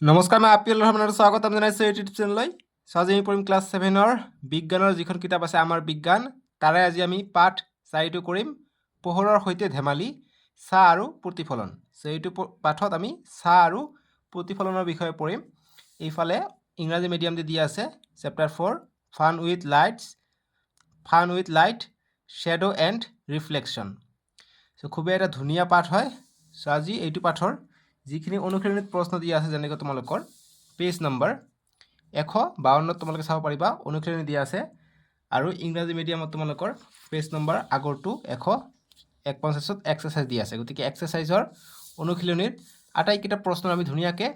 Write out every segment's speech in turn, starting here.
নমস্কাৰ, মই আপিল ৰহমানৰ স্বাগতম জনাইছোঁ ইউটিউব চেনেললৈ। আজি আমি পঢ়িম ক্লাছ 7ৰ বিজ্ঞানৰ যিখন কিতাপ আছে আমাৰ বিজ্ঞান, তাৰে আজি আমি পাঠ 4টো কৰিম, পোহৰৰ সৈতে ধেমালি, ছাঁ আৰু প্ৰতিফলন। এইটো পাঠত আমি ছাঁ আৰু প্ৰতিফলনৰ বিষয়ে পঢ়িম। এইফালে ইংৰাজী মিডিয়াম দি দিয়া আছে chapter 4 fun with light shadow and reflection. খুবেই এটা ধুনীয়া পাঠ হয়। আজি এইটো পাঠৰ যিখিনি অনুশীলনীত প্ৰশ্ন দিয়া আছে, যেনেকৈ তোমালোকৰ পেজ নম্বৰ 152 তোমালোকে চাব পাৰিবা, অনুশীলনী দিয়া আছে। আৰু ইংৰাজী মিডিয়ামত তোমালোকৰ পেজ নম্বৰ আগৰটো 149 এক্সাৰচাইজ দিয়া আছে। গতিকে এক্সাৰচাইজৰ অনুশীলনীৰ আটাইকেইটা প্ৰশ্ন আমি ধুনীয়াকৈ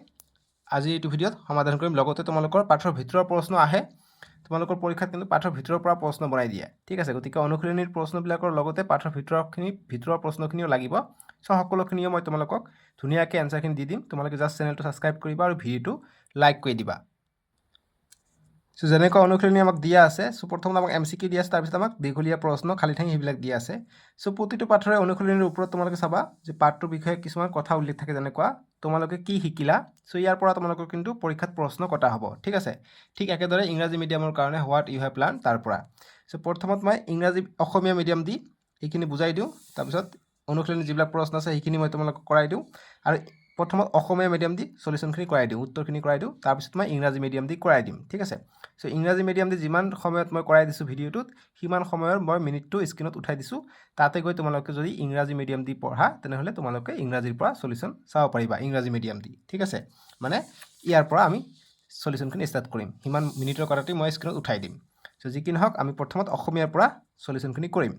আজি এইটো ভিডিঅ'ত সমাধান কৰিম। লগতে তোমালোকৰ পাঠৰ ভিতৰৰ প্ৰশ্ন আহে, তোমালোকৰ পৰীক্ষাত কিন্তু পাঠৰ ভিতৰৰ পৰা প্ৰশ্ন বনাই দিয়ে, ঠিক আছে। গতিকে অনুশীলনীৰ প্ৰশ্নবিলাকৰ লগতে পাঠৰ ভিতৰৰ প্ৰশ্নখিনিও লাগিব। সকলোখিনিও মই তোমালোকক ধুনীয়াকৈ এনচাৰখিনি দি দিম। তোমালোকে জাষ্ট চেনেলটো ছাবস্ক্ৰাইব কৰিবা আৰু ভিডিঅ'টো লাইক কৰি দিবা। যেনেকৈ অনুশীলনী আমাক দিয়া আছে, প্ৰথমতে আমাক MCQ দিয়া আছে, তাৰপিছত আমাক দীঘলীয়া প্ৰশ্ন, খালী ঠাই সেইবিলাক দিয়া আছে। প্ৰতিটো পাঠৰে অনুশীলনীৰ ওপৰত তোমালোকে চাবা যে পাঠটোৰ বিষয়ে কিছুমান কথা উল্লেখ থাকে, যেনেকুৱা তোমালোকে কি শিকিলা। ইয়াৰ পৰা তোমালোকৰ কিন্তু পৰীক্ষাত প্ৰশ্ন কটা হ'ব, ঠিক আছে। ঠিক একেদৰে ইংৰাজী মিডিয়ামৰ কাৰণে হোৱাট ইউ হেভ লাৰ্ণ তাৰ পৰা। প্ৰথমত মই অসমীয়া মিডিয়াম দি এইখিনি বুজাই দিওঁ, তাৰপিছত অনুশীলনী যিবিলাক প্ৰশ্ন আছে সেইখিনি মই তোমালোকক কৰাই দিওঁ। আৰু প্ৰথমত অসমীয়া মিডিয়াম দি সলিউশ্যনখিনি কৰাই দিওঁ, উত্তৰখিনি কৰাই দিওঁ, তাৰপিছত মই ইংৰাজী মিডিয়াম দি কৰাই দিম, ঠিক আছে। ইংৰাজী মিডিয়াম দি যিমান সময়ত মই কৰাই দিছোঁ ভিডিঅ'টোত, সিমান সময়ৰ মই মিনিটটো স্ক্ৰীনত উঠাই দিছোঁ। তাতে গৈ তোমালোকে যদি ইংৰাজী মিডিয়াম দি পঢ়া, তেনেহ'লে তোমালোকে ইংৰাজীৰ পৰা সলিউশ্যন চাব পাৰিবা ইংৰাজী মিডিয়াম দি, ঠিক আছে। মানে ইয়াৰ পৰা আমি সলিউশ্যনখিনি ষ্টাৰ্ট কৰিম, সিমান মিনিটৰ কথাটি মই স্ক্ৰীনত উঠাই দিম। যি কি নহওক, আমি প্ৰথমত অসমীয়াৰ পৰা সলিউশ্যনখিনি কৰিম।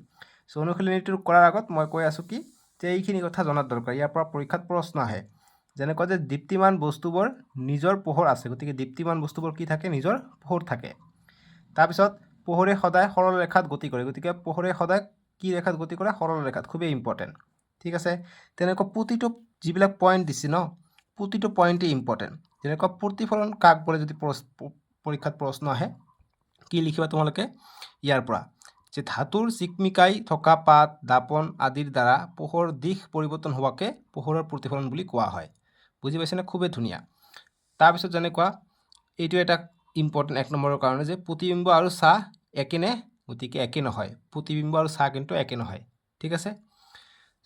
অনুশীলনীটো কৰাৰ আগত মই কৈ আছোঁ কি যে এইখিনি কথা জনাৰ দৰকাৰ, ইয়াৰ পৰা পৰীক্ষাত প্ৰশ্ন আহে। যেনেকুৱা যে দীপ্তিমান বস্তুবোৰ নিজৰ পোহৰ আছে, গতিকে দীপ্তিমান বস্তুবোৰ কি থাকে, নিজৰ পোহৰ থাকে। তাৰপিছত পোহৰে সদায় সৰল ৰেখাত গতি কৰে, গতিকে পোহৰে সদায় কি ৰেখাত গতি কৰে, সৰল ৰেখাত, খুবেই ইম্পৰ্টেণ্ট, ঠিক আছে। তেনেকুৱা প্ৰতিটো যিবিলাক পইণ্ট দিছে ন, প্ৰতিটো পইণ্টেই ইম্পৰ্টেণ্ট। যেনেকুৱা প্ৰতিফলন কাক বোলে, যদি পৰীক্ষাত প্ৰশ্ন আহে কি লিখিবা তোমালোকে ইয়াৰ পৰা, যে ধাতুৰ চিকমিকাই থকা পাত, দাপন আদিৰ দ্বাৰা পোহৰ দিশ পৰিৱৰ্তন হোৱাকে পোহৰৰ প্ৰতিফলন বুলি কোৱা হয়। বুজি পাইছেনে? খুবেই ধুনীয়া। তাৰপিছত যেনেকুৱা এইটো এটা ইম্পৰ্টেণ্ট 1 নম্বৰৰ কাৰণে, যে প্ৰতিবিম্ব আৰু ছাঁ একে নে, গতিকে একে নহয়। প্ৰতিবিম্ব আৰু ছাঁ কিন্তু একে নহয়, ঠিক আছে।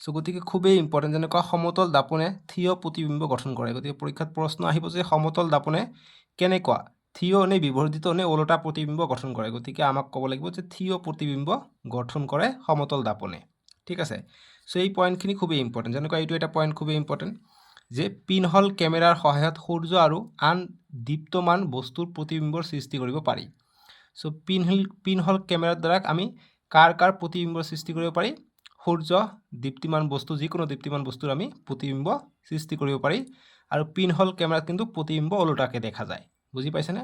গতিকে খুবেই ইম্পৰ্টেণ্ট। যেনেকুৱা সমতল দাপনে থিয় প্ৰতিবিম্ব গঠন কৰে, গতিকে পৰীক্ষাত প্ৰশ্ন আহিব যে সমতল দাপনে কেনেকুৱা, থিয় নে বিবৰ্ধিত নে ওলোটা প্ৰতিবিম্ব গঠন কৰে, গতিকে আমাক ক'ব লাগিব যে থিয় প্ৰতিবিম্ব গঠন কৰে সমতল দাপনে, ঠিক আছে। এই পইণ্টখিনি খুবেই ইম্পৰ্টেণ্ট। যেনেকুৱা এইটো এটা পইণ্ট খুবেই ইম্পৰ্টেণ্ট, যে পিনহল কেমেৰাৰ সহায়ত সূৰ্য আৰু আন দীপ্তমান বস্তুৰ প্ৰতিবিম্বৰ সৃষ্টি কৰিব পাৰি। পিনহল কেমেৰাৰ দ্বাৰা আমি কাৰ প্ৰতিবিম্বৰ সৃষ্টি কৰিব পাৰি, সূৰ্য, দীপ্তিমান বস্তু, যিকোনো দীপ্তিমান বস্তুৰ আমি প্ৰতিবিম্ব সৃষ্টি কৰিব পাৰি। আৰু পিনহল কেমেৰাত কিন্তু প্ৰতিবিম্ব ওলোটাকৈ দেখা যায়। বুজি পাইছেনে?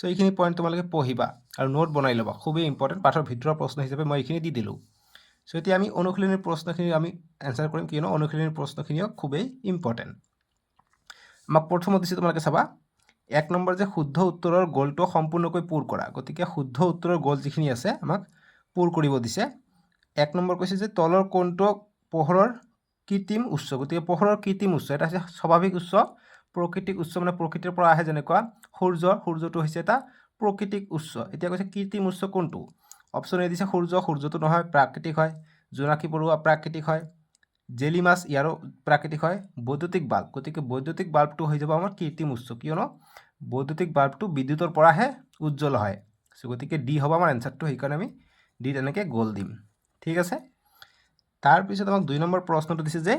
এইখিনি পইণ্ট তোমালোকে পঢ়িবা আৰু নোট বনাই ল'বা, খুবেই ইম্পৰ্টেণ্ট। পাঠৰ ভিতৰৰ প্ৰশ্ন হিচাপে মই এইখিনি দি দিলোঁ। এতিয়া আমি অনুশীলনীৰ প্ৰশ্নখিনি আমি এনচাৰ কৰিম, কিয়নো অনুশীলনীৰ প্ৰশ্নখিনিও খুবেই ইম্পৰ্টেণ্ট। আমাক প্ৰথমত দিছে, তোমালোকে চাবা 1 নম্বৰ, যে শুদ্ধ উত্তৰৰ গ'লটো সম্পূৰ্ণকৈ পূৰ কৰা, গতিকে শুদ্ধ উত্তৰৰ গ'ল যিখিনি আছে আমাক পূৰ কৰিব দিছে। 1 নম্বৰ কৈছে যে তলৰ কোণটো পোহৰৰ কৃত্ৰিম উৎস, গতিকে পোহৰৰ কৃত্ৰিম উৎস এটা হৈছে স্বাভাৱিক উৎস, প্ৰাকৃতিক উৎস মানে প্ৰকৃতিৰ পৰা আহে, যেনেকুৱা সূৰ্যটো হৈছে এটা প্ৰাকৃতিক উৎস। এতিয়া কৈছে কৃত্ৰিম উৎস কোনটো, অপশ্যন এ দিছে সূৰ্যটো নহয়, প্ৰাকৃতিক হয়। জোনাকী পৰুৱা প্ৰাকৃতিক হয়। জেলি মাছ ইয়াৰো প্ৰাকৃতিক হয়। বৈদ্যুতিক বাল্ব, গতিকে বৈদ্যুতিক বাল্বটো হৈ যাব আমাৰ কৃত্ৰিম উৎস, কিয়নো বৈদ্যুতিক বাল্বটো বিদ্যুতৰ পৰাহে উজ্জ্বল হয়। গতিকে ডি হ'ব আমাৰ এনচাৰটো, সেইকাৰণে আমি ডি তেনেকৈ গ'ল দিম, ঠিক আছে। তাৰপিছত আমাক 2 নম্বৰ প্ৰশ্নটো দিছে যে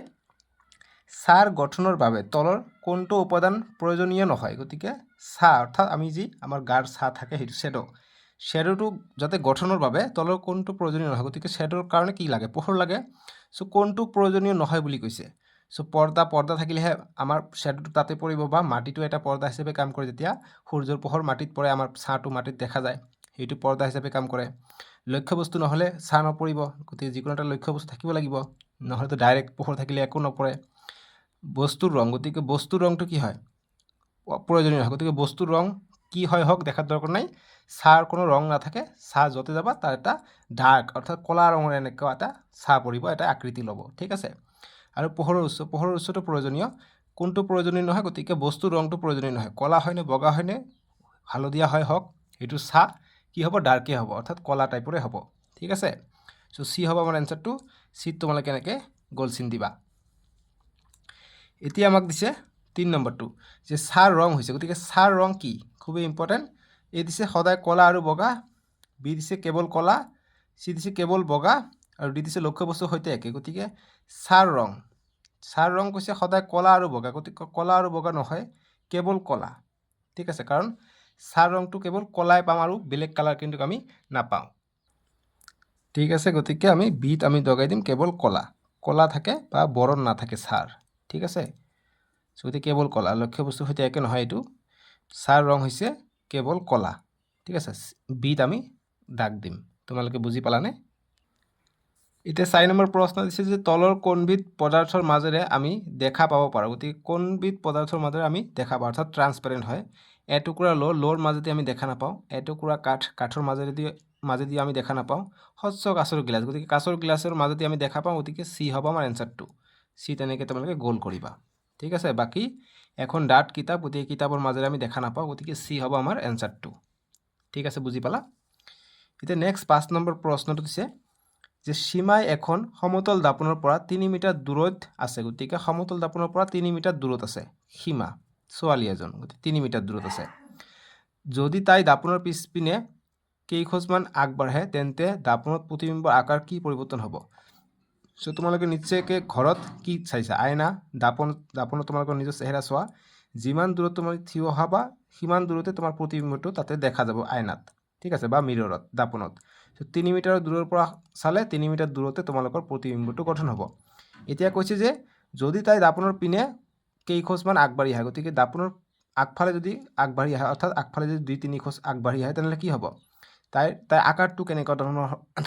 ছাঁৰ গঠনৰ বাবে তলৰ কোনটো উপাদান প্ৰয়োজনীয় নহয়, গতিকে ছাঁ অৰ্থাৎ আমি যি আমাৰ গাৰ ছাঁ থাকে সেইটো শ্বেডোটো যাতে গঠনৰ বাবে তলৰ কোনটো প্ৰয়োজনীয় নহয়, গতিকে শ্বেডোৰ কাৰণে কি লাগে, পোহৰ লাগে। কোনটো প্ৰয়োজনীয় নহয় বুলি কৈছে। পৰ্দা থাকিলেহে আমাৰ শ্বেডোটো তাতে পৰিব, বা মাটিটো এটা পৰ্দা হিচাপে কাম কৰে। যেতিয়া সূৰ্যৰ পোহৰ মাটিত পৰে, আমাৰ ছাঁটো মাটিত দেখা যায়, সেইটো পৰ্দা হিচাপে কাম কৰে। লক্ষ্য বস্তু নহ'লে ছাঁ নপৰিব, গতিকে যিকোনো এটা লক্ষ্য বস্তু থাকিব লাগিব, নহ'লেতো ডাইৰেক্ট পোহৰ থাকিলে একো নপৰে। বস্তুৰ ৰং, গতিকে বস্তুৰ ৰংটো কি হয়, প্ৰয়োজনীয় নহয়, গতিকে বস্তুৰ ৰং কি হয় হওক, দেখাৰ দৰকাৰ নাই। ছাঁৰ কোনো ৰং নাথাকে, ছাঁ য'তে যাবা তাৰ এটা ডাৰ্ক অৰ্থাৎ ক'লা ৰঙৰ এনেকুৱা এটা ছাঁ পৰিব, এটা আকৃতি ল'ব, ঠিক আছে। আৰু পোহৰৰ উৎসটো প্ৰয়োজনীয়, কোনটো প্ৰয়োজনীয় নহয় গতিকে বস্তুৰ ৰংটো প্ৰয়োজনীয় নহয় কলা হয়নে বগা হয়নে হালধীয়া হয় হওক এইটো চাহ কি হ'ব ডাৰ্কে হ'ব অৰ্থাৎ কলা টাইপৰে হ'ব ঠিক আছে সো সি হ'ব আমাৰ এনসারটো সি তোমালোকে এনেকৈ গোল চিন দিবা এতিয়া আমাক দিছে 3 নম্বৰটো যে চাৰ ৰং হৈছে গতিকে চাৰ ৰং কি খুবই ইম্পৰ্টেন্ট এই দিছে সদায় কলা আৰু বগা বি দিছে কেৱল কলা সি দিছে কেৱল বগা আৰু ডি দিছে লক্ষ্য বস্তুৰ সৈতে একে গতিকে চাৰ ৰং কৈছে সদায় কলা আৰু বগা গতিকে কলা আৰু বগা নহয় কেৱল কলা ঠিক আছে কাৰণ চাৰ ৰংটো কেৱল কলাই পাম আৰু বেলেগ কালাৰ কিন্তু আমি নাপাওঁ ঠিক আছে গতিকে আমি বিত আমি দগাই দিম কেৱল কলা থাকে বা বৰণ নাথাকে চাৰ ঠিক আছে গতিকে কেৱল কলা লক্ষ্য বস্তুৰ সৈতে একে নহয় এইটো চাৰ ৰং হৈছে কেৱল কলা ঠিক আছে বিত আমি দাগ দিম তোমালোকে বুজি পালানে এতিয়া 4 নম্বৰ প্ৰশ্ন দিছে যে তলৰ কোনবিধ পদাৰ্থৰ মাজেৰে আমি দেখা পাব পাৰোঁ গতিকে কোনবিধ পদাৰ্থৰ মাজেৰে আমি দেখা পাওঁ অৰ্থাৎ ট্ৰান্সপাৰেণ্ট হয় এটুকুৰা লোৰ মাজেদি আমি দেখা নাপাওঁ এটুকুৰা কাঠৰ মাজেদি আমি দেখা নাপাওঁ স্বচ্ছ কাঁচৰ গিলাচ গতিকে কাঁচৰ গিলাচৰ মাজেদি আমি দেখা পাওঁ গতিকে সি হ'ব আমাৰ এনসাৰটো সি তেনেকৈ তোমালোকে গোল কৰিবা ঠিক আছে বাকি এখন ডাঠ কিতাপ গতিকে কিতাপৰ মাজেৰে আমি দেখা নাপাওঁ গতিকে সি হ'ব আমাৰ এনসাৰটো ঠিক আছে বুজি পালা এতিয়া নেক্সট 5 নম্বৰ প্ৰশ্নটো দিছে যে সীমাই এখন সমতল দাপনৰ পৰা 3 মিটাৰ দূৰত আছে গতিকে সমতল দাপনৰ পৰা 3 মিটাৰ দূৰত আছে সীমা ছোৱালী এজন গতিকে 3 মিটাৰ দূৰত আছে যদি তাই দাপনৰ পিছপিনে কেইখোজমান আগবাঢ়ে তেন্তে দাপনত প্ৰতিবিম্বৰ আকাৰ কি পৰিৱৰ্তন হ'ব সো তোমালোকে নিশ্চয়কৈ ঘৰত কি চাইছা আইনা দাপনত তোমালোকৰ নিজৰ চেহেৰা চোৱা যিমান দূৰত তুমি থিয় হবা সিমান দূৰতে তোমাৰ প্ৰতিবিম্বটো তাতে দেখা যাব আইনাত ঠিক আছে বা মিৰৰত দাপনত 3 মিটাৰ দূৰৰ পৰা চালে 3 মিটাৰ দূৰতে তোমালোকৰ প্ৰতিবিম্বটো গঠন হ'ব এতিয়া কৈছে যে যদি তাই দাপনৰ পিনে কেইখোজমান আগবাঢ়ি আহে গতিকে দাপনৰ আগফালে যদি আগবাঢ়ি আহে অৰ্থাৎ আগফালে যদি 2-3 খোজ আগবাঢ়ি আহে তেনেহ'লে কি হ'ব তাই আকাৰটো কেনেকুৱা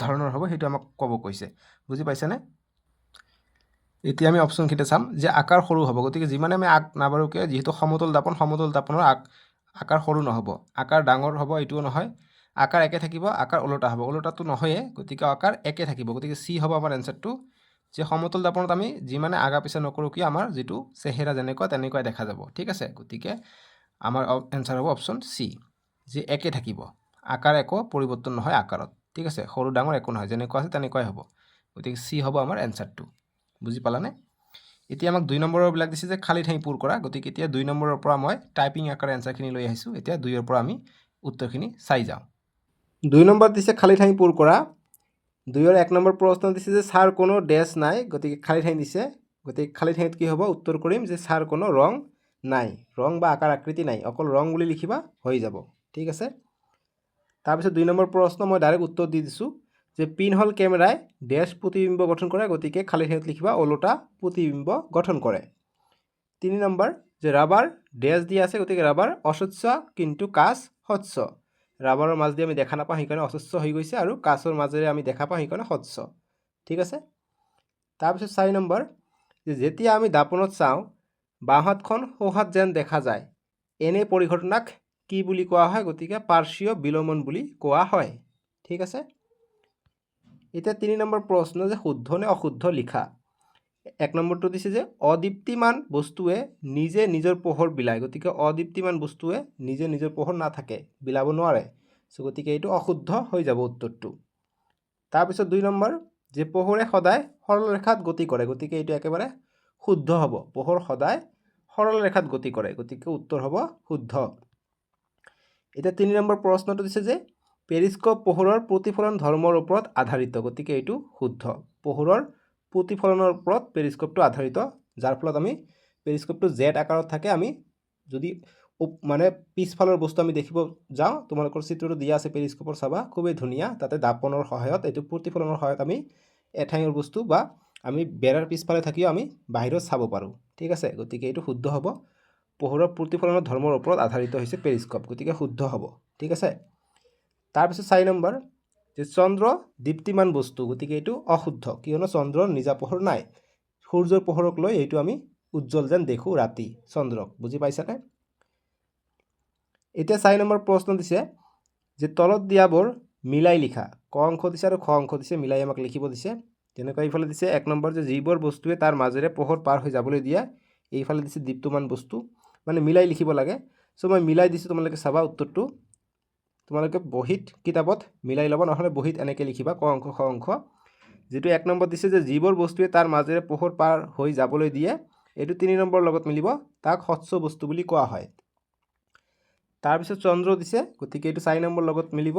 ধৰণৰ হ'ব সেইটো আমাক ক'ব কৈছে বুজি পাইছানে এতিয়া আমি অপশ্যনকেইটা চাম যে আকাৰ সৰু হ'ব গতিকে যিমানে আমি আগ নাবাঢ়ো কিয় যেহেতু সমতল দাপনৰ আকাৰ সৰু নহ'ব আকাৰ ডাঙৰ হ'ব এইটোও নহয় আকাৰ একে থাকিব আকাৰ ওলোটা হ'ব ওলোটাটো নহয়ে গতিকে আকাৰ একে থাকিব গতিকে সি হ'ব আমাৰ এনসাৰটো যে সমতল দাপনত আমি যিমানে আগা পিছা নকৰোঁ কিয় আমাৰ যেটো চেহেৰা তেনেকুৱা দেখা যাব ঠিক আছে গতিকে আমাৰ এনসাৰ হ'ব অপশ্যন সি যে একে থাকিব আকাৰ একো পৰিৱৰ্তন নহয় আকাৰত ঠিক আছে সৰু ডাঙৰ একো নহয় যেনেকুৱা আছে তেনেকুৱাই হ'ব গতিকে সি হ'ব আমাৰ এনসাৰটো বুজি পালানে এতিয়া আমাক 2 নম্বৰৰ বিলাক দিছে যে খালি ঠাই পূৰ কৰা গতিকে এতিয়া 2 নম্বৰৰ পৰা মই টাইপিং আকাৰে এনসাৰখিনি লৈ আহিছোঁ এতিয়া 2 ৰ পৰা আমি উত্তৰখিনি চাই যাওঁ 2 নম্বৰ দিছে খালি ঠাই পূৰ কৰা 2 ৰ 1 নম্বৰ প্ৰশ্ন দিছে যে ছাৰ কোনো ড্যাশ নাই গতিকে খালি ঠাই দিছে গতিকে খালি ঠাইত কি হ'ব উত্তৰ কৰিম যে ছাৰ কোনো ৰং নাই ৰং বা আকাৰ আকৃতি নাই অকল ৰং বুলি লিখিবা হৈ যাব ঠিক আছে তাৰপিছত 2 নম্বৰ প্ৰশ্ন মই ডাইৰেক্ট উত্তৰ দি দিছোঁ যে পিনহল কেমেৰাই ড্যাশ প্ৰতিবিম্ব গঠন কৰে গতিকে খালি ঠাইত লিখিবা ওলোটা প্ৰতিবিম্ব গঠন কৰে 3 নম্বৰ যে ৰাবাৰ ড্যাশ দিয়া আছে গতিকে ৰাবাৰ অস্বচ্ছ কিন্তু কাঁচ স্বচ্ছ ৰাবাৰৰ মাজেদি আমি দেখা নাপাওঁ সেইকাৰণে অস্বচ্ছ হৈ গৈছে আৰু কাঁচৰ মাজেৰে আমি দেখা পাওঁ সেইকাৰণে স্বচ্ছ ঠিক আছে তাৰপিছত 4 নম্বৰ যে যেতিয়া আমি দাপনত চাওঁ বাঁহাতখন সোঁহাত যেন দেখা যায় এনে পৰিঘটনাক কি বুলি কোৱা হয় গতিকে পাৰ্শ্বীয় বিলোমন বুলি কোৱা হয় ঠিক আছে এতিয়া 3 নম্বৰ প্ৰশ্ন যে শুদ্ধ নে অশুদ্ধ লিখা 1 নম্বৰটো দিছে যে অদীপ্তিমান বস্তুৱে নিজে নিজৰ পোহৰ বিলায় গতিকে অদীপ্তিমান বস্তুৱে নিজে নিজৰ পোহৰ নাথাকে বিলাব নোৱাৰে সো গতিকে এইটো অশুদ্ধ হৈ যাব উত্তৰটো তাৰপিছত 2 নম্বৰ যে পোহৰে সদায় সৰল ৰেখাত গতি কৰে গতিকে এইটো একেবাৰে শুদ্ধ হ'ব পোহৰ সদায় সৰল ৰেখাত গতি কৰে গতিকে উত্তৰ হ'ব শুদ্ধ এতিয়া 3 নম্বৰ প্ৰশ্নটো দিছে যে পেৰিস্কোপ পোহৰৰ প্ৰতিফলন ধৰ্মৰ ওপৰত আধাৰিত গতিকে এইটো শুদ্ধ পোহৰৰ প্ৰতিফলনৰ ওপৰত পেৰিস্কোপটো আধাৰিত যাৰ ফলত আমি পেৰিস্কোপটো জেড আকাৰত থাকে আমি যদি মানে পিছফালৰ বস্তু আমি দেখিব যাওঁ তোমালোকৰ চিত্ৰটো দিয়া আছে পেৰিস্কোপৰ চাবা খুবেই ধুনীয়া তাতে দাপনৰ সহায়ত এইটো প্ৰতিফলনৰ সহায়ত আমি এঠাইৰ বস্তু বা আমি বেৰাৰ পিছফালে থাকিও আমি বাহিৰত চাব পাৰোঁ ঠিক আছে গতিকে এইটো শুদ্ধ হ'ব পোহৰৰ প্ৰতিফলনৰ ধৰ্মৰ ওপৰত আধাৰিত হৈছে পেৰিস্কোপ গতিকে শুদ্ধ হ'ব ঠিক আছে তাৰপিছত 4 নম্বৰ যে চন্দ্ৰ দীপ্তিমান বস্তু গতিকে এইটো অশুদ্ধ কিয়নো চন্দ্ৰৰ নিজা পোহৰ নাই সূৰ্যৰ পোহৰক লৈ এইটো আমি উজ্জ্বল যেন দেখো ৰাতি চন্দ্ৰক বুজি পাইছানে এতিয়া 4 নম্বৰ প্ৰশ্ন দিছে যে তলত দিয়াবোৰ মিলাই লিখা ক অংশ দিছে আৰু খ অংশ দিছে মিলাই আমাক লিখিব দিছে তেনেকৈ ইফালে দিছে 1 নম্বৰ যে যিবোৰ বস্তুৱে তাৰ মাজেৰে পোহৰ পাৰ হৈ যাবলৈ দিয়া এইফালে দিছে দীপ্তমান বস্তু, মানে মিলাই লিখিব লাগে। চ' মই মিলাই দিছোঁ, তোমালোকে চাবা উত্তৰটো তোমালোকে বহীত কিতাপত মিলাই ল'ব, নহ'লে বহীত এনেকৈ লিখিবা ক অংশ খ অংশ। যিটো 1 নম্বৰ দিছে যে যিবোৰ বস্তুৱে তাৰ মাজেৰে পোহৰ পাৰ হৈ যাবলৈ দিয়ে, এইটো 3 নম্বৰৰ লগত মিলিব, তাক স্বচ্ছ বস্তু বুলি কোৱা হয়। তাৰপিছত চন্দ্ৰ দিছে, গতিকে এইটো 4 নম্বৰ লগত মিলিব,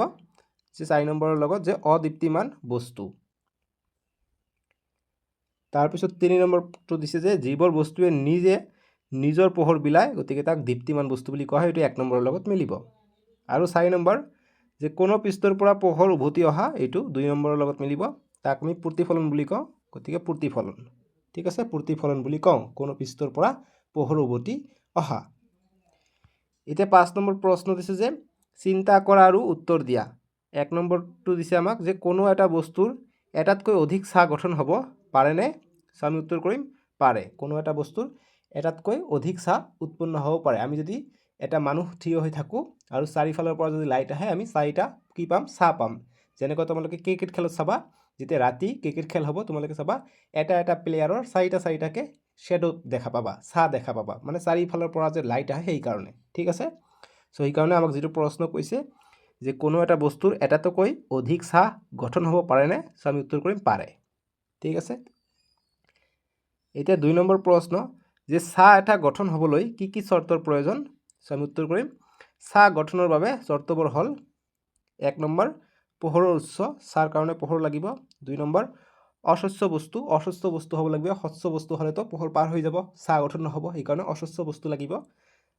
যে 4 নম্বৰৰ লগত যে অদীপ্তিমান বস্তু। তাৰপিছত 3 নম্বৰটো দিছে যে যিবোৰ বস্তুৱে নিজে নিজৰ পোহৰ বিলায়, গতিকে তাক দীপ্তিমান বস্তু বুলি কোৱা হয়, এইটো 1 নম্বৰৰ লগত মিলিব। আৰু 4 নম্বৰ যে কোনো পৃষ্ঠৰ পৰা পোহৰ উভতি অহা, এইটো 2 নম্বৰৰ লগত মিলিব, তাক আমি প্ৰতিফলন বুলি কওঁ, গতিকে প্ৰতিফলন। ঠিক আছে, প্ৰতিফলন বুলি কওঁ কোনো পৃষ্ঠৰ পৰা পোহৰ উভতি অহা। এতিয়া 5 নম্বৰ প্ৰশ্ন দিছে যে চিন্তা কৰা আৰু উত্তৰ দিয়া। 1 নম্বৰটো দিছে আমাক যে কোনো এটা বস্তুৰ এটাতকৈ অধিক ছাঁ গঠন হ'ব পাৰেনে? চ' আমি উত্তৰ কৰিম পাৰে। কোনো এটা বস্তুৰ এটাতকৈ অধিক ছাঁ উৎপন্ন হ'ব পাৰে। আমি যদি এটা মানুহ থিয় হৈ থাকোঁ আৰু চাৰিওফালৰ পৰা যদি লাইট আহে, আমি 4টা কি পাম? ছাঁ পাম। যেনেকৈ তোমালোকে ক্ৰিকেট খেলত চাবা, যেতিয়া ৰাতি ক্ৰিকেট খেল হ'ব, তোমালোকে চাবা এটা এটা প্লেয়াৰৰ 4টাকৈ শ্বেডো দেখা পাবা, ছাঁ দেখা পাবা, মানে চাৰিওফালৰ পৰা যে লাইট আহে সেইকাৰণে। ঠিক আছে, চ' সেইকাৰণে আমাক যিটো প্ৰশ্ন কৈছে যে কোনো এটা বস্তুৰ এটাতকৈ অধিক ছাঁ গঠন হ'ব পাৰেনে? চ' আমি উত্তৰ কৰিম পাৰে। ঠিক আছে, এতিয়া 2 নম্বৰ প্ৰশ্ন যে ছাঁ এটা গঠন হ'বলৈ কি কি চৰ্তৰ প্ৰয়োজন? চ' আমি উত্তৰ কৰিম ছাঁ গঠনৰ বাবে চৰ্তবোৰ হ'ল 1 নম্বৰ পোহৰৰ উৎস, ছাঁৰ কাৰণে পোহৰ লাগিব। 2 নম্বৰ অস্বচ্ছ বস্তু হ'ব লাগিব, স্বচ্ছ বস্তু হ'লেতো পোহৰ পাৰ হৈ যাব, ছাঁ গঠন নহ'ব, সেইকাৰণে অস্বচ্ছ বস্তু লাগিব।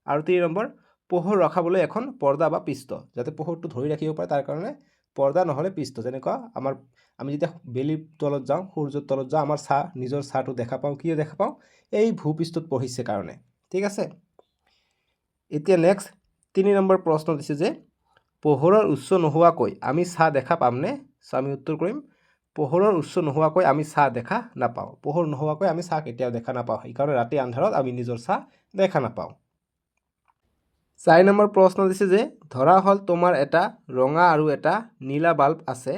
আৰু 3 নম্বৰ পোহৰ ৰখাবলৈ এখন পৰ্দা বা পৃষ্ঠ, যাতে পোহৰটো ধৰি ৰাখিব পাৰে, তাৰ কাৰণে পৰ্দা নহ'লে পৃষ্ঠ। যেনেকুৱা আমি যেতিয়া বেলিৰ তলত যাওঁ, সূৰ্যৰ তলত যাওঁ, আমাৰ নিজৰ ছাঁটো দেখা পাওঁ, কিয় দেখা পাওঁ? এই ভূপৃষ্ঠত পঢ়িছে কাৰণে। ঠিক আছে, এতিয়া নেক্সট 3 নম্বৰ প্ৰশ্ন দিছে যে পোহৰৰ উৎস নোহোৱাকৈ আমি ছাঁ দেখা পামনে? চ' আমি উত্তৰ কৰিম পোহৰৰ উৎস নোহোৱাকৈ আমি ছাঁ দেখা নাপাওঁ। পোহৰ নোহোৱাকৈ আমি ছাঁ কেতিয়াও দেখা নাপাওঁ, সেইকাৰণে ৰাতি আন্ধাৰত আমি নিজৰ ছাঁ দেখা নাপাওঁ। 4 নম্বৰ প্ৰশ্ন দিছে যে ধৰা হ'ল তোমাৰ এটা ৰঙা আৰু এটা নীলা বাল্ব আছে,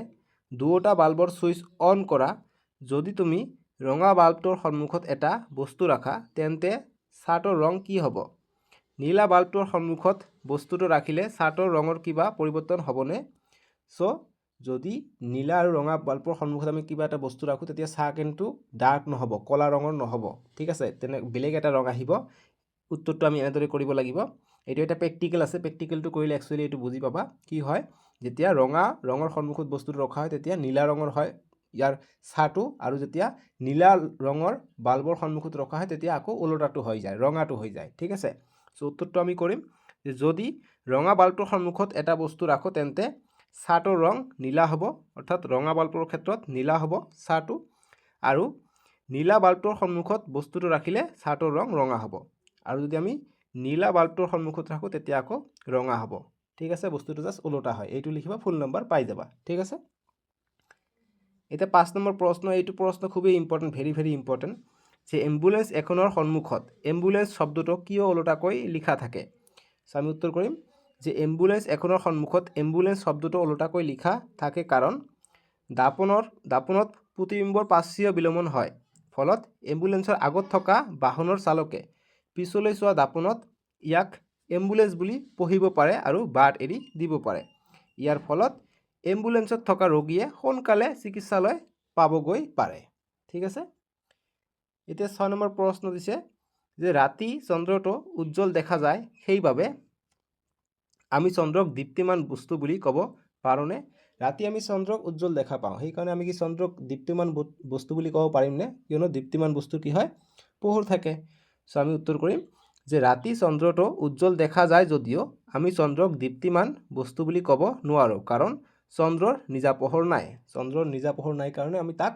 দুয়োটা বাল্বৰ ছুইচ অন কৰা। যদি তুমি ৰঙা বাল্বটোৰ সন্মুখত এটা বস্তু ৰাখা, তেন্তে ছাঁটোৰ ৰং কি হ'ব? নীলা বাল্বটোৰ সন্মুখত বস্তুটো ৰাখিলে ছাঁটোৰ ৰঙৰ কিবা পৰিৱৰ্তন হ'বনে? চ' যদি নীলা আৰু ৰঙা বাল্বৰ সন্মুখত আমি কিবা এটা বস্তু ৰাখোঁ, তেতিয়া ছাঁ কিন্তু ডাৰ্ক নহ'ব, ক'লা ৰঙৰ নহ'ব। ঠিক আছে, তেনে বেলেগ এটা ৰং আহিব। উত্তৰটো আমি এনেদৰে কৰিব লাগিব। এইটো এটা প্ৰেক্টিকেল আছে, প্ৰেক্টিকেলটো কৰিলে একচুৱেলি এইটো বুজি পাবা কি হয়। যেতিয়া ৰঙা ৰঙৰ সন্মুখত বস্তুটো ৰখা হয়, তেতিয়া নীলা ৰঙৰ হয় ইয়াৰ ছাঁটো, আৰু যেতিয়া নীলা ৰঙৰ বাল্বৰ সন্মুখত ৰখা হয়, তেতিয়া আকৌ ওলোটাটো হৈ যায়, ৰঙাটো হৈ যায়। ঠিক আছে, চ' উত্তৰটো আমি কৰিম যে যদি ৰঙা বাল্বটোৰ সন্মুখত এটা বস্তু ৰাখোঁ, তেন্তে ছাঁটোৰ ৰং নীলা হ'ব, অৰ্থাৎ ৰঙা বাল্বৰ ক্ষেত্ৰত নীলা হ'ব ছাঁটো, আৰু নীলা বাল্বটোৰ সন্মুখত বস্তুটো ৰাখিলে ছাঁটোৰ ৰং ৰঙা হ'ব। আৰু যদি আমি নীলা বাল্বটোৰ সন্মুখত ৰাখোঁ, তেতিয়া আকৌ ৰঙা হ'ব। ঠিক আছে, বস্তুটো জাষ্ট ওলোটা হয়। এইটো লিখিবা, ফুল নম্বৰ পাই যাবা। ঠিক আছে, এতিয়া 5 নম্বৰ প্ৰশ্ন। এইটো প্ৰশ্ন খুবেই ইম্পৰ্টেণ্ট, ভেৰি ভেৰি ইম্পৰ্টেণ্ট, যে এম্বুলেন্স এখনৰ সন্মুখত এম্বুলেন্স শব্দটো কিয় ওলোটাকৈ লিখা থাকে? চ' আমি উত্তৰ কৰিম যে এম্বুলেন্স এখনৰ সন্মুখত এম্বুলেন্স শব্দটো ওলোটাকৈ লিখা থাকে কাৰণ দাপোনত প্ৰতিবিম্বৰ পাৰ্শ্বীয় বিলোমন হয়, ফলত এম্বুলেন্সৰ আগত থকা বাহনৰ চালকে পিছলৈ চোৱা দাপোনত ইয়াক এম্বুলেন্স বুলি পঢ়িব পাৰে আৰু বাট এৰি দিব পাৰে। ইয়াৰ ফলত এম্বুলেন্সত থকা ৰোগীয়ে সোনকালে চিকিৎসালয় পাবগৈ পাৰে। ঠিক আছে, এতিয়া 6 নম্বৰ প্ৰশ্ন দিছে যে ৰাতি চন্দ্ৰটো উজ্জ্বল দেখা যায়, সেইবাবে আমি চন্দ্ৰক দীপ্তিমান বস্তু বুলি ক'ব পাৰোঁনে? ৰাতি আমি চন্দ্ৰক উজ্জ্বল দেখা পাওঁ, সেইকাৰণে আমি কি চন্দ্ৰক দীপ্তিমান বস্তু বুলি ক'ব পাৰিমনে? কিয়নো দীপ্তিমান বস্তু কি হয়? পোহৰ থাকে। চ' আমি উত্তৰ কৰিম যে ৰাতি চন্দ্ৰটো উজ্জ্বল দেখা যায় যদিও আমি চন্দ্ৰক দীপ্তিমান বস্তু বুলি ক'ব নোৱাৰোঁ, কাৰণ চন্দ্ৰৰ নিজা পোহৰ নাই। চন্দ্ৰৰ নিজা পোহৰ নাই কাৰণে আমি তাক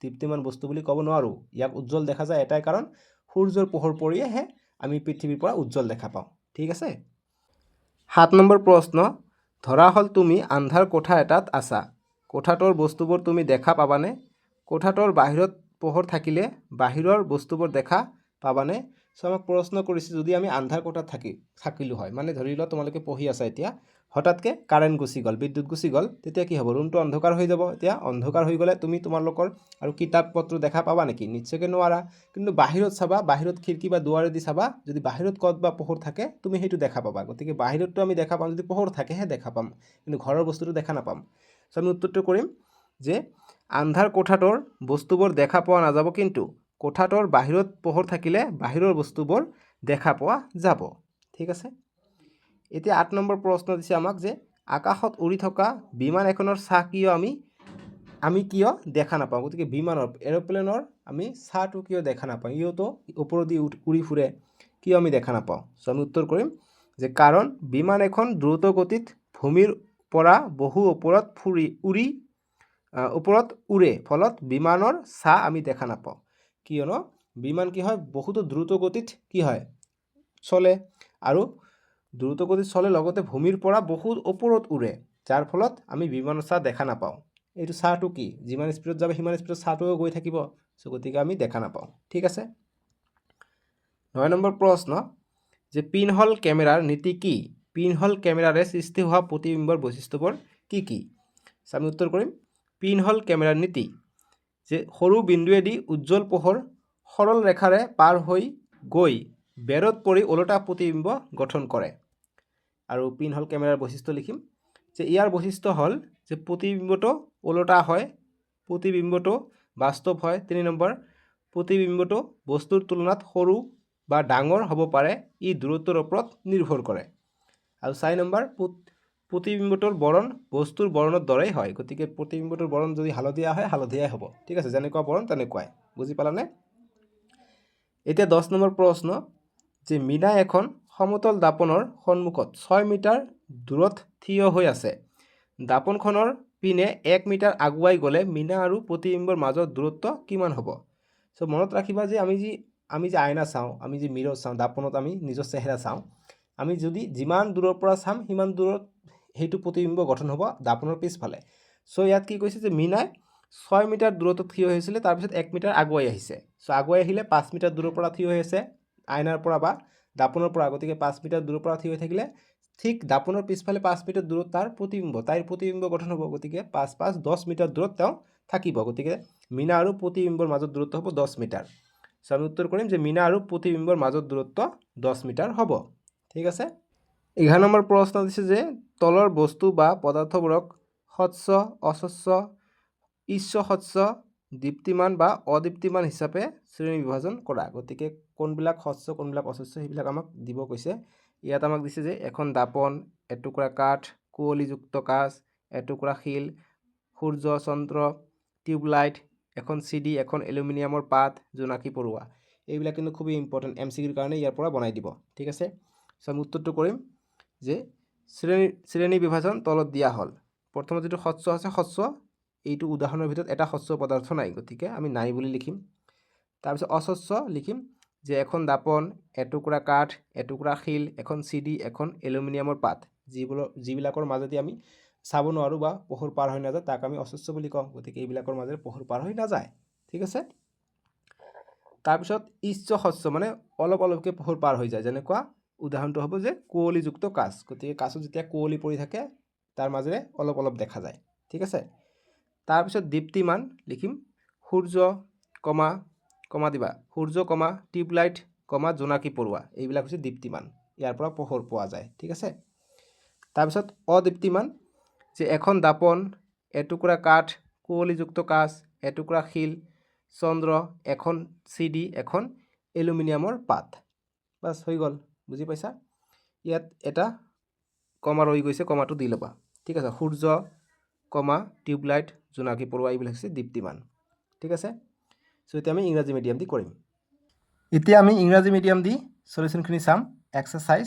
দীপ্তিমান বস্তু বুলি ক'ব নোৱাৰোঁ। ইয়াক উজ্জ্বল দেখা যায় এটাই কাৰণ সূৰ্যৰ পোহৰ পৰিয়েহে আমি পৃথিৱীৰ পৰা উজ্জ্বল দেখা পাওঁ। ঠিক আছে, 7 নম্বৰ প্ৰশ্ন। ধৰা হ'ল তুমি আন্ধাৰ কোঠা এটাত আছা, কোঠাটোৰ বস্তুবোৰ তুমি দেখা পাবানে? কোঠাটোৰ বাহিৰত পোহৰ থাকিলে বাহিৰৰ বস্তুবোৰ দেখা পাবানে? সো আমাক প্ৰশ্ন কৰিছে যদি আমি আন্ধাৰ কোঠাত থাকিলো হয়, মানে ধৰি লোৱা তোমালোকে পঢ়ি আছা এতিয়া, হঠাৎকে কাৰেণ্ট গুচি গ'ল, বিদ্যুৎ গুচি গ'ল, তেতিয়া কি হ'ব? ৰুমটো অন্ধকাৰ হৈ যাব। এতিয়া অন্ধকাৰ হৈ গ'লে তুমি তোমালোকৰ আৰু কিতাপ পত্ৰ দেখা পাবা নেকি? নিশ্চয়কৈ নোৱাৰা। কিন্তু বাহিৰত চাবা, বাহিৰত খিৰিকী বা দুৱাৰেদি চাবা, যদি বাহিৰত ক'ত বা পোহৰ থাকে তুমি সেইটো দেখা পাবা। গতিকে বাহিৰতটো আমি দেখা পাম যদি পোহৰ থাকেহে দেখা পাম, কিন্তু ঘৰৰ বস্তুটো দেখা নাপাম। সো আমি উত্তৰটো কৰিম যে আন্ধাৰ কোঠাটোৰ বস্তুবোৰ দেখা পোৱা নাযাব, কিন্তু কোঠাটোৰ বাহিৰত পোহৰ থাকিলে বাহিৰৰ বস্তুবোৰ দেখা পোৱা যাব। ঠিক আছে। এতিয়া 8 নম্বৰ প্ৰশ্ন দিছে আমাক যে আকাশত উৰি থকা বিমান এখনৰ ছাঁ কিয় আমি কিয় দেখা নাপাওঁ? গতিকে বিমানৰ এৰোপ্লেনৰ আমি ছাঁটো কিয় দেখা নাপাওঁ? ইওতো ওপৰেদি উৰি ফুৰে, কিয় আমি দেখা নাপাওঁ? সো আমি উত্তৰ কৰিম যে কাৰণ বিমান এখন দ্ৰুত গতিত ভূমিৰ পৰা বহু ওপৰত উৰে, ফলত বিমানৰ ছাঁ আমি দেখা নাপাওঁ। কিয়নো বিমান কি হয়? বহুতো দ্ৰুত গতিত কি হয়? চলে, আৰু দ্ৰুত গতিত চলে, লগতে ভূমিৰ পৰা বহুত ওপৰত উৰে, যাৰ ফলত আমি বিমানৰ ছাঁ দেখা নাপাওঁ। এইটো ছাঁটো কি? যিমান স্পীডত যাব সিমান স্পীডত ছাঁটোও গৈ থাকিব, সো গতিকে আমি দেখা নাপাওঁ। ঠিক আছে। 9 নম্বৰ প্ৰশ্ন যে পিনহল কেমেৰাৰ নীতি কি? পিনহল কেমেৰাৰে সৃষ্টি হোৱা প্ৰতিবিম্বৰ বৈশিষ্ট্যবোৰ কি কি? আমি উত্তৰ কৰিম পিনহল কেমেৰাৰ নীতি যে সৰু বিন্দুৱেদি উজ্জ্বল পোহৰ সৰল ৰেখাৰে পাৰ হৈ গৈ বেৰত পৰি ওলোটা প্ৰতিবিম্ব গঠন কৰে। আৰু পিনহল কেমেৰাৰ বৈশিষ্ট্য লিখিম যে ইয়াৰ বৈশিষ্ট্য হ'ল যে প্ৰতিবিম্বটো ওলোটা হয়, প্ৰতিবিম্বটো বাস্তৱ হয়। 3 নম্বৰ, প্ৰতিবিম্বটো বস্তুৰ তুলনাত সৰু বা ডাঙৰ হ'ব পাৰে, ই দূৰত্বৰ ওপৰত নিৰ্ভৰ কৰে। আৰু 4 নম্বৰ, প্ৰতিবিম্বটোৰ বৰণ বস্তুৰ বৰণৰ দৰেই হয়। গতিকে প্ৰতিবিম্বটোৰ বৰণ যদি হালধীয়া হয়, হালধীয়াই হ'ব। ঠিক আছে, যেনেকুৱা বৰণ তেনেকুৱাই। বুজি পালানে? এতিয়া 10 নম্বৰ প্ৰশ্ন যে মীনা এখন সমতল দাপনৰ সন্মুখত 6 মিটাৰ দূৰত থিয় হৈ আছে। দাপনখনৰ পিনে 1 মিটাৰ আগুৱাই গ'লে মীনা আৰু প্ৰতিবিম্বৰ মাজৰ দূৰত্ব কিমান হ'ব? সো মনত ৰাখিবা যে আমি যে আইনা চাওঁ, আমি যে মিৰৰ চাওঁ, দাপনত আমি নিজৰ চেহেৰা চাওঁ, আমি যদি যিমান দূৰৰ পৰা চাম সিমান দূৰত সেইটো প্ৰতিবিম্ব গঠন হ'ব দাপনৰ পিছফালে। সো ইয়াত কি কৈছে যে মীনাই 6 মিটাৰ দূৰত্বত থিয় হৈ হৈছিলে, তাৰপিছত 1 মিটাৰ আগুৱাই আহিছে। সো আগুৱাই আহিলে 5 মিটাৰ দূৰৰ পৰা থিয় হৈ আছে আইনাৰ পৰা বা দাপনৰ পৰা। গতিকে 5 মিটাৰ দূৰৰ পৰা থিয় হৈ থাকিলে ঠিক দাপনৰ পিছফালে 5 মিটাৰ দূৰত তাইৰ প্ৰতিবিম্ব গঠন হ'ব। গতিকে 5 5 10 মিটাৰ দূৰত তেওঁ থাকিব। গতিকে মীনা আৰু প্ৰতিবিম্বৰ মাজত দূৰত্ব হ'ব 10 মিটাৰ। সো আমি উত্তৰ কৰিম যে মীনা আৰু প্ৰতিবিম্বৰ মাজত দূৰত্ব 10 মিটাৰ হ'ব। ঠিক আছে। 11 নম্বৰ প্ৰশ্ন দিছে যে তলৰ বস্তু বা পদাৰ্থবোৰক স্বচ্ছ, অস্বচ্ছ, স্বচ্ছ, দীপ্তিমান বা অদীপ্তিমান হিচাপে শ্ৰেণী বিভাজন কৰা। গতিকে কোনবিলাক স্বচ্ছ কোনবিলাক অস্বচ্ছ সেইবিলাক আমাক দিব কৈছে। ইয়াত আমাক দিছে যে এখন দাপন, এটুকুৰা কাঠ, কুঁৱলীযুক্ত কাঁচ, এটুকুৰা শিল, সূৰ্য, চন্দ্ৰ, টিউবলাইট, এখন CD, এখন এলুমিনিয়ামৰ পাত, জোনাকী পৰুৱা। এইবিলাক কিন্তু খুবেই ইম্পৰ্টেণ্ট, MCQৰ কাৰণে ইয়াৰ পৰা বনাই দিব। ঠিক আছে। সো আমি উত্তৰটো কৰিম যে শ্ৰেণী বিভাজন তলত দিয়া হ'ল। প্ৰথমত যিটো স্বচ্ছ আছে, স্বচ্ছ এইটো উদাহৰণৰ ভিতৰত এটা স্বচ্ছ পদাৰ্থ নাই, গতিকে আমি নাই বুলি লিখিম। তাৰপিছত অস্বচ্ছ লিখিম যে এখন দাপন, এটুকুৰা কাঠ, এটুকুৰা শিল, এখন CD, এখন এলুমিনিয়ামৰ পাত, যিবিলাকৰ মাজেদি আমি চাব নোৱাৰোঁ বা পোহৰ পাৰ হৈ নাযায়, তাক আমি অস্বচ্ছ বুলি কওঁ। গতিকে এইবিলাকৰ মাজেৰে পোহৰ পাৰ হৈ নাযায়। ঠিক আছে। তাৰপিছত স্বচ্ছ মানে অলপ অলপকৈ পোহৰ পাৰ হৈ যায়, যেনেকুৱা উদাহৰণটো হ'ব যে কুঁৱলীযুক্ত কাঁচ। গতিকে কাঁচত যেতিয়া কুঁৱলী পৰি থাকে তাৰ মাজেৰে অলপ অলপ দেখা যায়। ঠিক আছে। তাৰপিছত দীপ্তিমান লিখিম সূৰ্য, কমা দিবা সূৰ্য, টিউবলাইট, জোনাকী পৰুৱা, এইবিলাক হৈছে দীপ্তিমান, ইয়াৰ পৰা পোহৰ পোৱা যায়। ঠিক আছে। তাৰপিছত অদীপ্তিমান যে এখন দাপন, এটুকুৰা কাঠ, কুঁৱলীযুক্ত কাঁচ, এটুকুৰা শিল, চন্দ্ৰ, এখন CD, এখন এলুমিনিয়ামৰ পাত। বাছ হৈ গ'ল। বুজি পাইছা? ইয়াত এটা কমা ৰৈ গৈছে, কমাটো দি ল'বা। ঠিক আছে। সূৰ্য, টিউবলাইট, জোনাকী পৰুৱা এইবিলাক হৈছে দীপ্তিমান। ঠিক আছে। সো এতিয়া আমি ইংৰাজী মিডিয়াম দি কৰিম। এতিয়া আমি ইংৰাজী মিডিয়াম দি সলিউশ্যনখিনি চাম। এক্সাৰচাইজ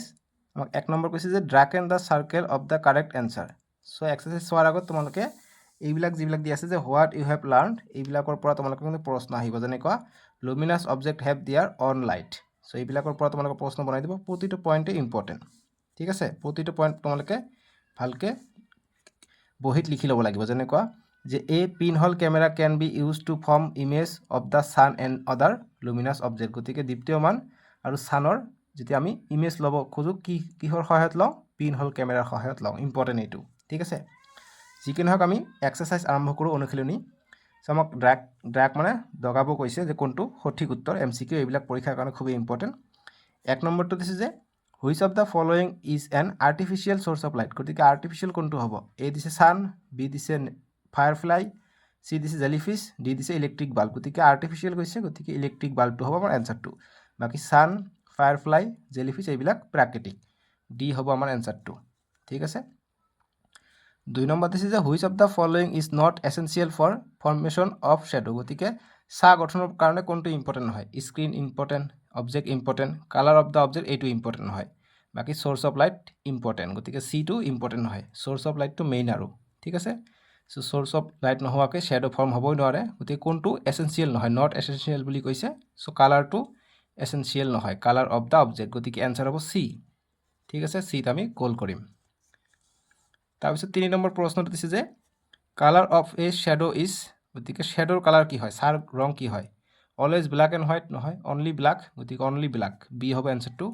আমাক 1 নম্বৰ কৈছে যে drug and the circle of the correct answer. So exercise চোৱাৰ আগত তোমালোকে এইবিলাক যিবিলাক দি আছে যে হোৱাট ইউ হেভ লাৰ্ণ, এইবিলাকৰ পৰা তোমালোকৰ কিন্তু প্ৰশ্ন আহিব, যেনেকুৱা লুমিনাছ অবজেক্ট হেভ দিয়াৰ অন লাইট। সো এইবিলাকৰ পৰা তোমালোকৰ প্ৰশ্ন বনাই দিব। প্ৰতিটো পইণ্টে ইম্পৰ্টেণ্ট। ঠিক আছে। প্ৰতিটো পইণ্ট তোমালোকে ভালকৈ বহীত লিখি ল'ব লাগিব, যেনেকুৱা যে pinhole camera can be use to form image of the sun and other luminous object. গতিকে দ্বিতীয়মান আৰু ছানৰ যেতিয়া আমি ইমেজ ল'ব খোজোঁ কিহৰ সহায়ত লওঁ পিন হল কেমেৰাৰ সহায়ত লওঁ ইম্পৰ্টেণ্ট এইটো ঠিক আছে যিকি নহওক আমি এক্সাৰচাইজ আৰম্ভ কৰোঁ অনুশীলনী চ' আমাক ড্ৰাগ মানে দগাব কৈছে যে কোনটো সঠিক উত্তৰ MCQ এইবিলাক পৰীক্ষাৰ কাৰণে খুবেই ইম্পৰ্টেণ্ট 1 নম্বৰটো দিছে যে which of the following is an artificial source of light গতিকে আৰ্টিফিচিয়েল কোনটো হ'ব এ দিছে ছান বি দিছে ফায়াৰফ্লাই চি দিছে জেলিফিছ ডি দিছে ইলেক্ট্ৰিক বাল্ব গতিকে আৰ্টিফিচিয়েল কৈছে গতিকে ইলেক্ট্ৰিক বাল্বটো হ'ব আমাৰ এনচাৰটো বাকী ছান ফায়াৰফ্লাই জেলিফিছ এইবিলাক প্ৰাকৃতিক ডি হ'ব আমাৰ এনচাৰটো ঠিক আছে 2 নম্বৰ দিছে যে which of the following is not essential for formation of shadow গতিকে ছাঁ গঠনৰ কাৰণে কোনটো ইম্পৰ্টেণ্ট নহয় screen important object important colour of the object এইটো ইম্পৰ্টেণ্ট নহয় বাকী চ'ৰ্চ অফ লাইট ইম্পৰ্টেণ্ট গতিকে চিটো ইম্পৰ্টেণ্ট নহয় চ'ৰ্চ অফ লাইটটো মেইন আৰু ঠিক আছে চ' চ'ৰ্চ অফ লাইট নোহোৱাকৈ শ্বেডো ফৰ্ম হ'বই নোৱাৰে গতিকে কোনটো এসেনশিয়েল নহয় নট এসেনশিয়েল বুলি কৈছে চ' কালাৰটো এসেনশিয়েল নহয় কালাৰ অফ দ্য অবজেক্ট গতিকে এনচাৰ হ'ব চি ঠিক আছে চিত আমি কল কৰিম তাৰপিছত 3 নম্বৰ প্ৰশ্নটো দিছে যে colour of a shadow is গতিকে শ্বেডোৰ কালাৰ কি হয় ছাৰ ৰং কি হয় অলৱেজ ব্ল্যাক এণ্ড হোৱাইট নহয় অনলি ব্ল্যাক গতিকে অনলি ব্ল্যাক বি হ'ব এনচাৰটো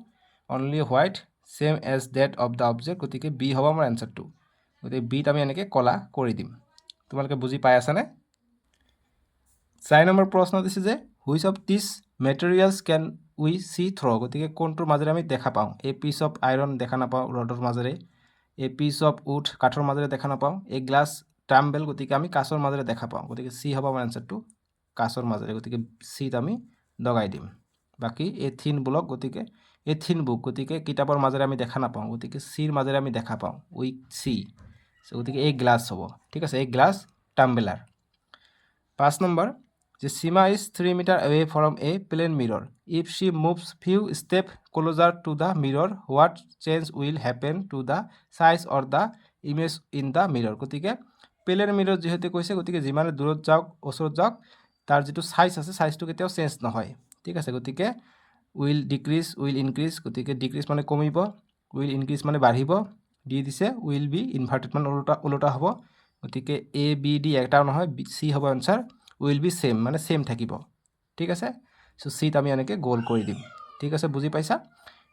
only white same as that of the object গতিকে বি হ'ব আমাৰ এনচাৰটো গতিকে বিত আমি এনেকৈ কলা কৰি দিম তোমালোকে বুজি পাই আছানে 4 নম্বৰ প্ৰশ্ন দিছে যে which of these materials can we see through গতিকে কোনটোৰ মাজেৰে আমি দেখা পাওঁ এ পিচ অফ আইৰণ দেখা নাপাওঁ ৰডৰ মাজেৰে এ পিচ অফ উড কাঠৰ মাজেৰে দেখা নাপাওঁ এ গ্লাছ টাম্বেল গতিকে আমি কাঁচৰ মাজেৰে দেখা পাওঁ গতিকে চি হ'ব আমাৰ এনচাৰটো কাঁচৰ মাজেৰে গতিকে চিত আমি দগাই দিম বাকী এ থিন ব্লক গতিকে এ থিন বুক গতিকে কিতাপৰ মাজেৰে আমি দেখা নাপাওঁ গতিকে চিৰ মাজেৰে আমি দেখা পাওঁ উইক চি গতিকে এই গ্লাছ হ'ব ঠিক আছে এই গ্লাছ টাম্বেলাৰ 5 নম্বৰ যে Seema is 3 metre away from a plain mirror if she moves few step closer to the mirror what change will happen to the size or the image in the mirror গতিকে plan মিৰৰ যেহেতু কৈছে গতিকে যিমানে দূৰত যাওক ওচৰত যাওক তাৰ যেটো সাইজ আছে সাইজটো কেতিয়াও চেঞ্জ নহয় ঠিক আছে গতিকে উইল ডিক্ৰিজ উইল ইনক্ৰিজ গতিকে ডিক্ৰিজ মানে কমিব উইল ইনক্ৰিজ মানে বাঢ়িব ডি দিছে উইল বি ইনভাৰ্টেড মানে ওলোটা হ'ব গতিকে এ বি ডি এটাও নহয় সি হ'ব আনসাৰ উইল বি সেম মানে সেম থাকিব ঠিক আছে সো সিত আমি এনেকৈ গোল কৰি দিম ঠিক আছে বুজি পাইছা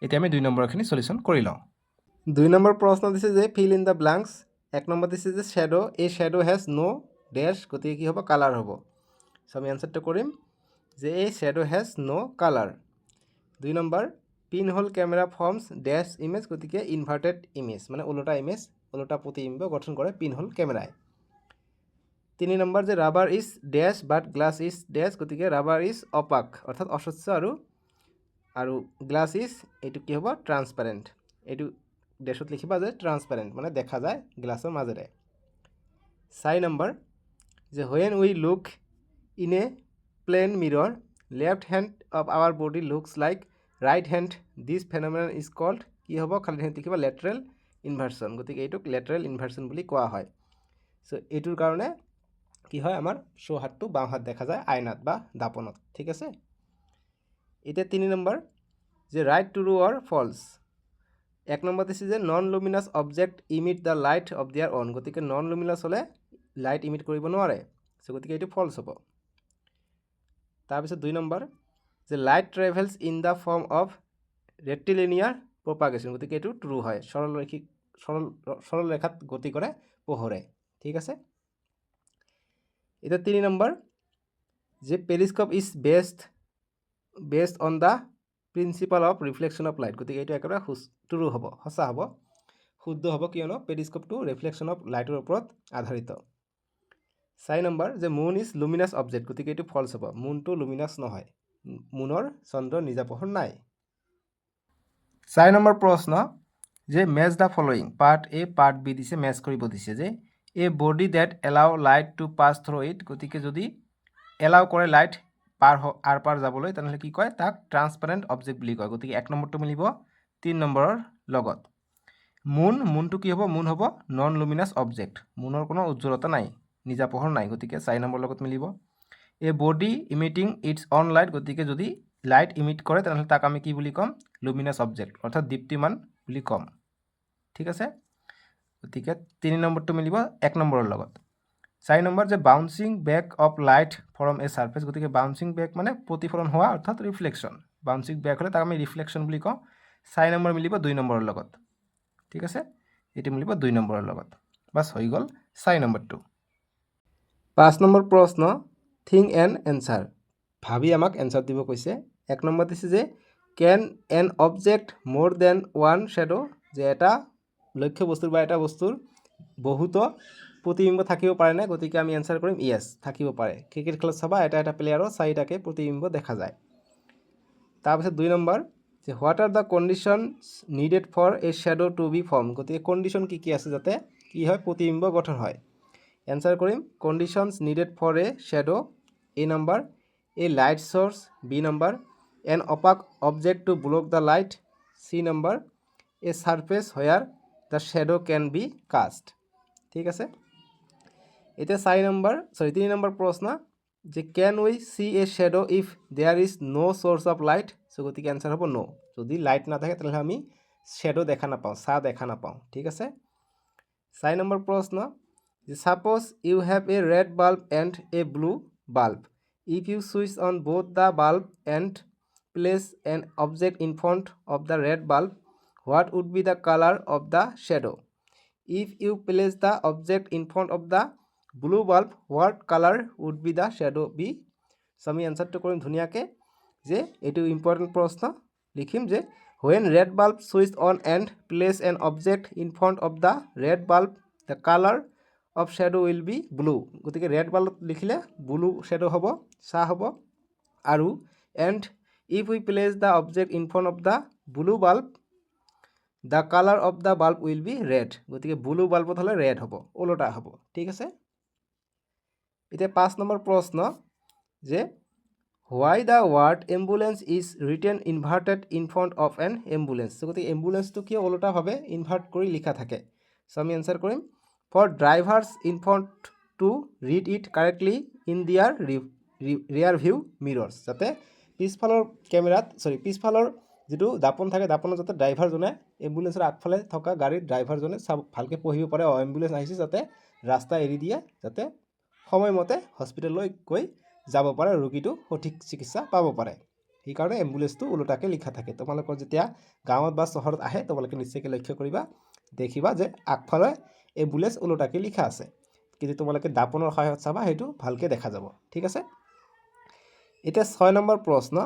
এতিয়া আমি 2 নম্বৰখিনি সলিউশন কৰি লওঁ 2 নম্বৰ প্ৰশ্ন দিছে যে ফিল ইন দ্য ব্ল্যাঙ্কস 1 নম্বৰ দিছে যে shadow a shadow has no dash গতিকে কি হ'ব কালাৰ হ'ব সো আমি আনসাৰটো কৰিম যে a shadow has no colour 2 নম্বৰ pin hole camera forms dash image গতিকে ইনভাৰ্টেড ইমেজ মানে ওলোটা প্ৰতিবিম্ব গঠন কৰে পিন হোল ক্যামেৰায় 3 নম্বৰ যে rubber is dash but glass is dash গতিকে ৰাবাৰ ইজ অপাক অৰ্থাৎ অস্বচ্ছ আৰু গ্লাস ইজ এইটো কি হ'ব ট্ৰান্সপাৰেন্ট এইটো ড্যাশত লিখিবা যে ট্ৰান্সপাৰেন্ট মানে দেখা যায় গ্লাসৰ মাজেৰে 4 নম্বৰ যে when we look in a plane mirror left hand of our body looks like right hand this phenomenon is called কি হ'ব খালি ঠাইত লিখিবা lateral inversion গতিকে এইটোক lateral inversion বুলি কোৱা হয় সো এইটোৰ কাৰণে কি হয় আমাৰ শো হাতটো বাম হাত দেখা যায় আয়নাত বা দাপনত ঠিক আছে এটা 3 নম্বৰ যে ৰাইট ট্ৰু অৰ ফলস 1 নম্বৰ দিছে যে non Luminous object emit the light off there on গতিকে নন লুমিনাস হলে লাইট ইমিট কৰিব নোৱাৰে সো গতিকে এইটো ফলস হ'ব তাৰপিছত 2 নম্বৰ যে light travels in the form of rectilinear propagation গতিকে এইটো ট্ৰু হয় সৰল ৰেখাত গতি কৰে পোহৰে ঠিক আছে এটা 3 নম্বৰ যে periscope is based on the principle of reflection of light গতিকে এইটো একেবাৰে ট্ৰু হ'ব সঁচা হ'ব শুদ্ধ হ'ব কিয়নো পেৰিস্কোপটো ৰিফ্লেকশন অফ লাইটৰ ওপৰত আধাৰিত 4 নম্বৰ যে মুন ইজ লুমিনাস অবজেক্ট গতিকে এইটো ফলস হ'ব মুনটো লুমিনাস নহয় মুনৰ চন্দ্ৰ নিজা পোহৰ নাই 4 নম্বৰ প্ৰশ্ন যে match the following part A part B দিছে মেচ কৰিব দিছে যে a body that allow light to pass through it গতিকে যদি এলাও কৰে লাইট আৰ পাৰ যাবলৈ তেনেহ'লে কি কয় তাক ট্ৰান্সপাৰেণ্ট অবজেক্ট বুলি কয় গতিকে 1 নম্বৰটো মিলিব 3 নম্বৰৰ লগত মুনটো কি হ'ব মুন হ'ব নন লুমিনাস অবজেক্ট মুনৰ কোনো উজ্জ্বলতা নাই নিজা পোহৰ নাই গতিকে 4 নম্বৰ লগত মিলিব a body emitting its own light গতিকে যদি লাইট ইমিট কৰে তেনেহ'লে তাক আমি কি বুলি ক'ম লুমিনাস অবজেক্ট অৰ্থাৎ দীপ্তিমান বুলি ক'ম ঠিক আছে গতিকে 3 নম্বৰটো মিলিব 1 নম্বৰৰ লগত 4 নম্বৰ যে bouncing back of light from a surface গতিকে বাউন্সিং বেক মানে প্ৰতিফলন হোৱা অৰ্থাৎ ৰিফ্লেকশন বাউন্সিং বেক হ'লে তাক আমি ৰিফ্লেকশ্যন বুলি কওঁ 4 নম্বৰ মিলিব 2 নম্বৰৰ লগত ঠিক আছে এইটো মিলিব 2 নম্বৰৰ লগত বাস হৈ গ'ল 4 নম্বৰটো 5 নম্বৰ প্ৰশ্ন থিং এণ্ড এনসাৰ ভাবি আমাক এনসাৰ দিব কৈছে 1 নম্বৰ দিছে যে ক্যান এন অবজেক্ট মোৰ দেন ওয়ান শ্যাডো যে এটা লক্ষ্য বস্তুৰ বা এটা বস্তুৰ বহুত প্ৰতিবিম্ব থাকিব পাৰে না গতিকে আমি এনসাৰ কৰিম ইয়েস থাকিব পাৰে ক্ৰিকেট খেলত চাবা এটা এটা প্লেয়াৰৰ চাৰিটাকে প্ৰতিবিম্ব দেখা যায় তাৰপিছত 2 নম্বৰ যে what are the conditions needed for a shadow to be form গতিকে কণ্ডিশ্যন কি আছে যাতে কি হয় প্ৰতিবিম্ব গঠন হয় এনসাৰ কৰিম conditions needed for a shadow A number a light source B number an opaque object to block the light c number a surface where the shadow can be cast ঠিক আছে এটা 4 নম্বৰ 3 নম্বৰ প্ৰশ্ন যে can we see a shadow if there is no source of light so গতিকে answer হ'ব no যদি light না থাকে তাহলে আমি শ্যাডো দেখা না পাও ছা দেখা না পাও ঠিক আছে 4 নম্বৰ প্ৰশ্ন যে suppose you have a red bulb and a blue bulb if you switch on both the bulb and place an object in front of the red bulb what would be the color of the shadow if you place the object in front of the blue bulb what color would be the shadow be so আমি আনসারটো কৰিম ধুনিয়াকে যে এটো important প্ৰশ্ন লিখিম যে when red bulb switched on and place an object in front of the red bulb the color of shadow will be blue গতিকে red bulb লিখিলে blue shadow হ'ব সা হ'ব আৰু and if we place the object in front of the blue bulb the color of the bulb will be red গতিকে blue bulb হলে red হ'ব ওলোটা হ'ব ঠিক আছে এটা 5 নম্বৰ প্ৰশ্ন যে why the word ambulance is written inverted in front of an ambulance গতিকে ambulance তো কি ওলোটা ভাবে ইনভার্ট কৰি লিখা থাকে সো আমি आंसर কৰিম for drivers in front to read it correctly in their rear view mirrors যাতে পিছফালৰ ক্যামেৰাত পিছফালৰ যেটো দাপন থাকে দাপনৰ যাতে ড্ৰাইভাৰ জনে এম্বুলেন্সৰ আগফালে থকা গাড়ীৰ ড্ৰাইভাৰ জনে ভালকে পঢ়িব পাৰে এম্বুলেন্স আহিছে যাতে ৰাস্তা এৰি দিয়ে যাতে সময়মতে হস্পিটেললৈ গৈ যাব পাৰে ৰোগীটো সঠিক চিকিৎসা পাব পাৰে এই কাৰণে এম্বুলেন্সটো উলটাকে লিখা থাকে তোমালোকৰ যেতিয়া গাঁৱত বা চহৰত আহে তোমালোকে নিশ্চয়কৈ লক্ষ্য কৰিবা দেখিবা যে আগফালে এম্বুলেন্স উলটাকে লিখা আছে কিন্তু তোমালোকে দাপনৰ সহায়ত চাবা হেতু ভালকে দেখা যাব ঠিক আছে এটা 6 নম্বৰ প্ৰশ্ন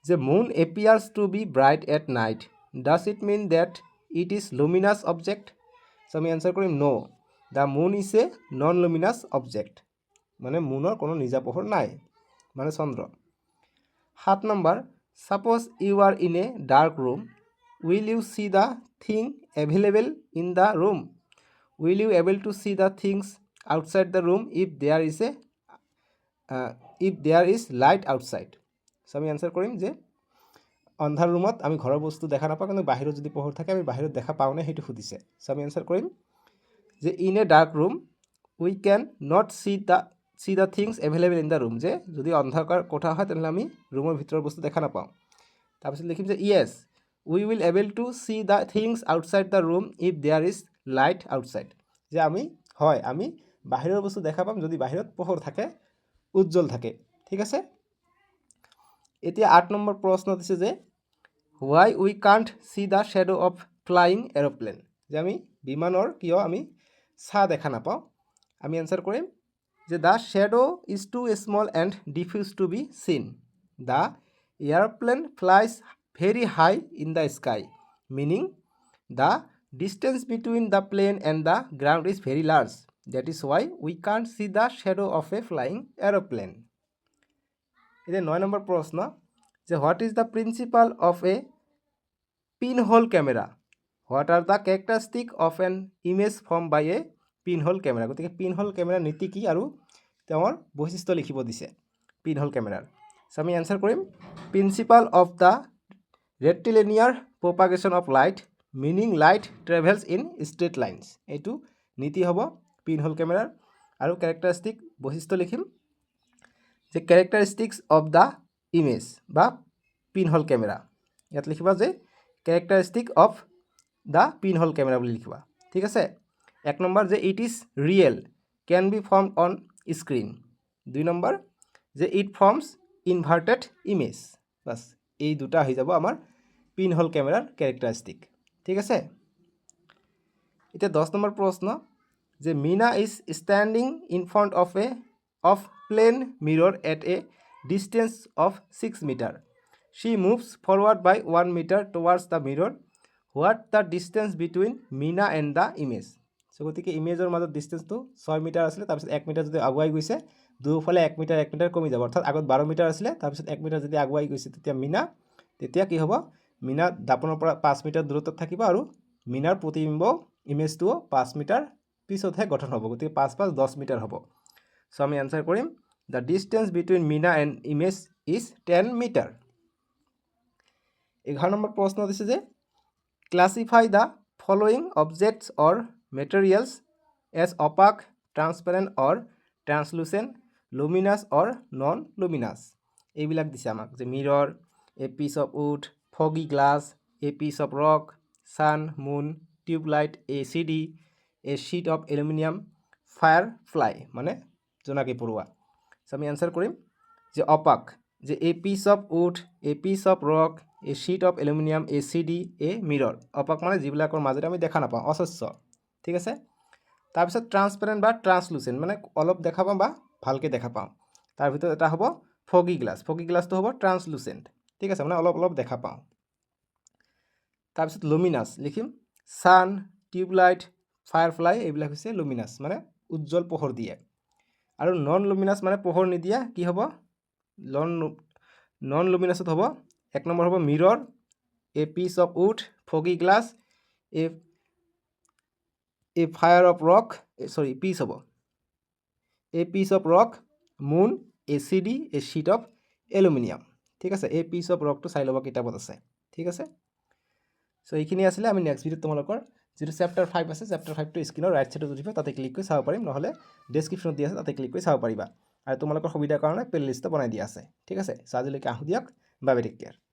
যে moon appears to be bright at night does it mean that it is luminous object so আমি आंसर কৰিম no the moon is a non luminous object মানে মুনৰ কোনো নিজা পোহৰ নাই মানে চন্দ্ৰ 7 number suppose you are in a dark room will you see the thing available in the room will you able to see the things outside the room if there is light outside so আমি answer কৰিম যে অন্ধাৰ ৰুমত আমি ঘৰৰ বস্তু দেখা নাপাওঁ কিন্তু বাহিৰত যদি পোহৰ থাকে আমি বাহিৰত দেখা পাও না হেতু খুদিছে সো আমি आंसर কৰিম যে in a dark room we can not see the things available in the room যে যদি অন্ধকাৰ কোঠা হয় তেনলে আমি ৰুমৰ ভিতৰৰ বস্তু দেখা নাপাওঁ তাৰপিছত লিখিম যে yes we will able to see the things outside the room if there is light outside যে আমি বাহিৰৰ বস্তু দেখা পাম যদি বাহিৰত পোহৰ থাকে উজ্জ্বল থাকে ঠিক আছে এতিয়া 8 নম্বৰ প্ৰশ্ন দিছে যে why we can't see the shadow of flying aeroplane যে আমি বিমানৰ কিয় আমি ছা দেখা নাপাওঁ আমি आंसर কৰিম যে the shadow is too small and diffuse to be seen the airplane flies very high in the sky meaning the distance between the plane and the ground is very large that is why we can't see the shadow of a flying aeroplane এটা 9 number প্ৰশ্ন যে what is the principle of a pinhole camera what are the characteristics of an image formed by a pinhole camera গতিকে pinhole camera নীতি কি আৰু তেওঁৰ বৈশিষ্ট্য লিখিব দিছে pinhole camera সো আমি आंसर কৰিম principle of the rectilinear propagation of light meaning light travels in straight lines এটো নীতি হ'ব pinhole camera আৰু characteristic বৈশিষ্ট্য লিখিম যে characteristics of the image বা pinhole camera ইয়াত লিখিবা যে characteristic of the pinhole camera বুলি লিখিবা ঠিক আছে এক নম্বৰ যে it is real can be formed on screen 2 number যে it forms inverted image বাস এই দুটা হৈ যাব আমাৰ পিন হোল কেমেৰাৰ ক্যাৰেক্টাৰিষ্টিক ঠিক আছে এটা 10 নম্বৰ প্ৰশ্ন যে Meena is standing in front of plane mirror at a distance of 6 metre she moves forward by 1 meter towards the mirror what the distance between Mina and the image so গতিকে ইমেজৰ মাজত ডিসটেন্সটো 6 metre আছিল তাৰপিছত 1 metre যদি আগুৱাই গৈছে দুফালে 1 metre কমি যাব অৰ্থাৎ আগত 12 মিটাৰ আছিল তাৰপিছত 1 মিটাৰ যদি আগুৱাই গৈছে তেতিয়া মিনা তেতিয়া কি হ'ব মিনা দাপনৰ পৰা 5 মিটাৰ দূৰত্বত থাকিব আৰু মিনাৰ প্ৰতিবিম্ব ইমেজটো 5 মিটাৰ পিছতহে গঠন হ'ব গতিকে 5 5 10 মিটাৰ হ'ব সো আমি আনসাৰ কৰিম the distance between Mina and image is 10 metre 11 number প্ৰশ্ন দিছে যে classify the following objects or materials as opaque transparent or translucent luminous or non luminous এইবিলাক দিছে আমাক যে mirror a piece of wood foggy glass a piece of rock sun moon tube light acd a sheet of aluminum firefly মানে জোনাকী পৰুৱা so আমি answer কৰিম যে opaque যে a piece of wood a piece of rock a sheet of aluminum a cd a mirror opaque মানে যিবিলাকৰ মাজেৰে আমি দেখা নাপাওঁ অস্বচ্ছ ঠিক আছে তাৰপিছত ট্ৰান্সপাৰেন্ট বা ট্ৰান্সলুসেন্ট মানে অলপ দেখা পাম বা ভালকে দেখা পাম তাৰ ভিতৰত এটা হ'ব ফগি গ্লাছটো হ'ব ট্ৰান্সলুসেন্ট ঠিক আছে মানে অলপ অলপ দেখা পাওঁ তাৰপিছত লুমিনাস লিখিম সান টিউবলাইট ফায়াৰফ্লাই এইবিলাক হৈছে লুমিনাস মানে উজ্জ্বল পোহৰ দিয়ে আৰু নন লুমিনাস মানে পোহৰ নিদিয়া কি হ'ব নন লুমিনাসত হ'ব এক নম্বৰ হ'ব mirror a piece of wood foggy glass a fire of rock sorry piece হ'ব a piece of rock moon এচিডি এ শিট অফ এলুমিনিয়াম ঠিক আছে এ পিস অফ ৰকটো চাই ল'ব কিতাপত আছে ঠিক আছে সো এইখিনি আছিলে আমি নেক্সট ভিডিঅ'ত তোমালোকৰ যেটো চেপ্টাৰ 5 আছে চেপ্টাৰ 5 টো স্ক্ৰিনৰ ৰাইট সাইডত উঠিব তাতে ক্লিক কৰি চাব পাৰিম নহলে ডেসক্ৰিপচনত দিয়া আছে তাতে ক্লিক কৰি চাব পাৰিবা আৰু তোমালোকৰ সুবিধাৰ কাৰণে প্লে লিষ্ট বনাই দিয়া আছে ঠিক আছে সো আজিলৈকে আহো দিয়ক বাই বাই টেক কেয়াৰ